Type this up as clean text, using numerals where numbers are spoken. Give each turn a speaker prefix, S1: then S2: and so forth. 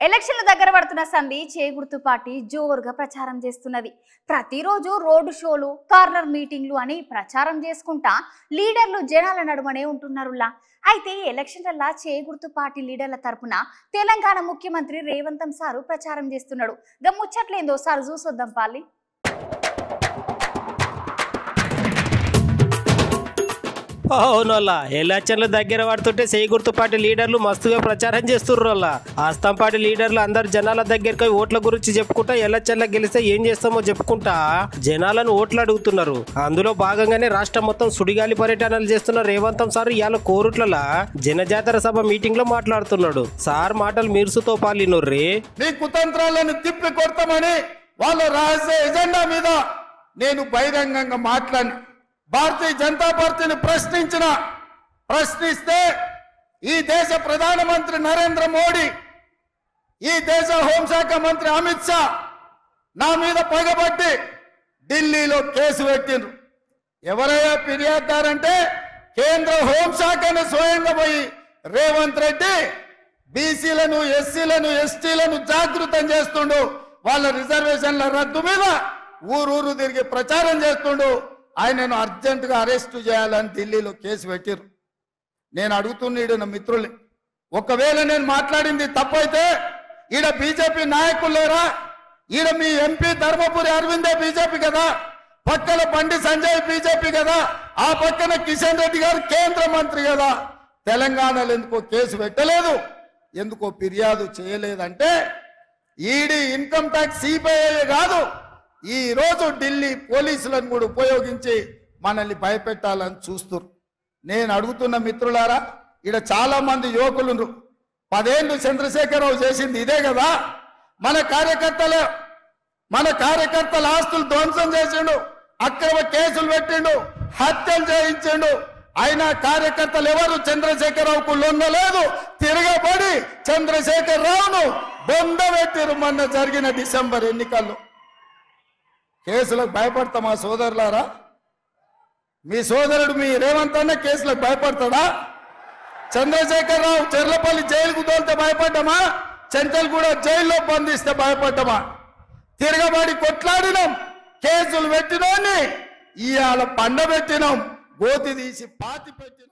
S1: ఎలక్షన్ల దగ్గర పడుతున్న సంధి చేగుర్తు పార్టీ జోరుగా ప్రచారం చేస్తున్నది. ప్రతిరోజు రోడ్డు షోలు, కార్నర్ మీటింగ్లు అని ప్రచారం చేసుకుంటా లీడర్లు జనాల నడుమనే ఉంటున్నారులా. అయితే ఎలక్షన్లల్లా చేగుర్తు పార్టీ లీడర్ల తరపున తెలంగాణ ముఖ్యమంత్రి రేవంత్ సారు ప్రచారం చేస్తున్నాడు. ముచ్చట్లేందో సార్ చూసొద్దాం పాలి.
S2: అవునోళ్ళ ఎలక్షన్లు దగ్గర పడుతుంటే చేగుర్తు పార్టీ లీడర్లు మస్తుగా ప్రచారం చేస్తుర్రోళ్ళ. ఆస్తాం పార్టీ లీడర్లు అందరు జనాల దగ్గరికి ఓట్ల గురించి చెప్పుకుంటా ఎలక్షన్ల గెలిస్తే ఏం చేస్తామో చెప్పుకుంటా జనాలను ఓట్లు అడుగుతున్నారు. అందులో భాగంగానే రాష్ట్రం మొత్తం సుడిగాలి పర్యటనలు చేస్తున్న రేవంత్ సార్ ఇవాళ కోరుట్ల జనజాతర సభ మీటింగ్ లో మాట్లాడుతున్నాడు. సార్ మాటలు మీరుసుతో పాలినోర్రే.
S3: నీ కుతంత్రాలను తిప్పి కొడతామని వాళ్ళ రహస్య ఎజెండా మీద నేను బహిరంగంగా మాట్లాడి భారతీయ జనతా పార్టీని ప్రశ్నిస్తే ఈ దేశ ప్రధానమంత్రి నరేంద్ర మోడీ, ఈ దేశ హోంశాఖ మంత్రి అమిత్ షా నా మీద పగబట్టి ఢిల్లీలో కేసు పెట్టిండ్రు. ఎవరయ్యా ఫిర్యాదుదారంటే కేంద్ర హోంశాఖని స్వయంగా పోయి రేవంత్ రెడ్డి బీసీలను, ఎస్సీలను, ఎస్టీలను జాగృతం చేస్తుండు. వాళ్ళ రిజర్వేషన్ల రద్దు మీద ఊరూరు తిరిగి ప్రచారం చేస్తుండు. ఆయనను అర్జెంటుగా అరెస్టు చేయాలని ఢిల్లీలో కేసు పెట్టిరు. నేను అడుగుతున్నాడు నా మిత్రుల్ని, ఒకవేళ నేను మాట్లాడింది తప్పైతే ఈడ బీజేపీ నాయకులు లేరా? ఈడ మీ ఎంపీ ధర్మపురి అరవిందే బీజేపీ కదా, పక్కన బండి సంజయ్ బీజేపీ కదా, ఆ పక్కన కిషన్ రెడ్డి గారు కేంద్ర మంత్రి కదా. తెలంగాణలో ఎందుకో కేసు పెట్టలేదు, ఎందుకో ఫిర్యాదు చేయలేదంటే ఈడీ, ఇన్కమ్ ట్యాక్స్, సిబిఐ కాదు, ఈ రోజు ఢిల్లీ పోలీసులను కూడా ఉపయోగించి మనల్ని భయపెట్టాలని చూస్తున్నారు. నేను అడుగుతున్న మిత్రులారా, ఇక్కడ చాలా మంది యువకులు 10 ఏళ్ళు చంద్రశేఖరరావు చేసింది ఇదే కదా. మన కార్యకర్తల ఆస్తులు ధ్వంసం చేసిండు, అక్రమ కేసులు పెట్టిండు, హత్యలు చేయించిండు. అయినా కార్యకర్తలు ఎవరు చంద్రశేఖరరావుకు లొంగలేదు. తిరగబడి చంద్రశేఖరరావును బొందబెట్టిరు మొన్న జరిగిన డిసెంబర్ ఎన్నికల్లో. కేసులకు భయపడతామా సోదరులారా? మీ సోదరుడు మీ రేవంత్ అన్న కేసులకు భయపడతాడా? చంద్రశేఖరరావు చెర్లపల్లి జైలుకు తోలితే భయపడ్డామా? చెంచల్గూడ జైల్లో బంధిస్తే భయపడ్డామా? తిరగబడి కొట్లాడినాం, కేసులు పెట్టినోని ఇవాళ పండబెట్టినాం, గోతి తీసి పాతి పెట్టినాం.